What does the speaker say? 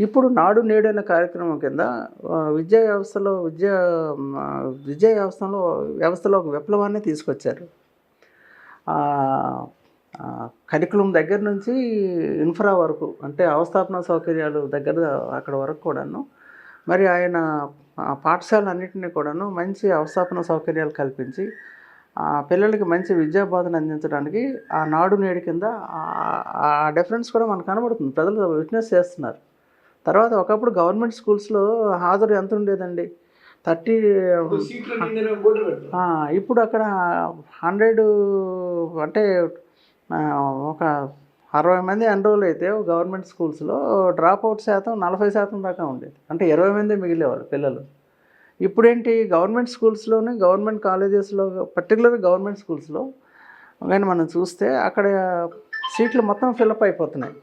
ఇప్పుడు నాడు నేడు అనే కార్యక్రమం కింద విద్యా వ్యవస్థలో విద్యా వ్యవస్థలో ఒక విప్లవాన్ని తీసుకొచ్చారు. కరికులం దగ్గర నుంచి ఇన్ఫ్రా వరకు, అంటే అవస్థాపన సౌకర్యాలు దగ్గర అక్కడ వరకు కూడాను మరి ఆయన పాఠశాలన్నింటినీ కూడాను మంచి అవస్థాపన సౌకర్యాలు కల్పించి పిల్లలకి మంచి విద్యా బోధన అందించడానికి ఆ నాడు నేడు కింద ఆ డిఫరెన్స్ కూడా మనకు కనబడుతుంది. ప్రజలు విట్నెస్ చేస్తున్నారు. తర్వాత ఒకప్పుడు గవర్నమెంట్ స్కూల్స్లో హాజరు ఎంత ఉండేదండి? 30. ఇప్పుడు అక్కడ 100, అంటే ఒక 60 మంది ఎన్రోల్ అయితే గవర్నమెంట్ స్కూల్స్లో డ్రాప్ అవుట్ శాతం 40% దాకా ఉండేది. అంటే 20 మంది మిగిలేవాళ్ళు పిల్లలు. ఇప్పుడేంటి, గవర్నమెంట్ స్కూల్స్లోని గవర్నమెంట్ కాలేజెస్లో, పర్టికులర్గా గవర్నమెంట్ స్కూల్స్లో కానీ మనం చూస్తే అక్కడ సీట్లు మొత్తం ఫిల్అప్ అయిపోతున్నాయి.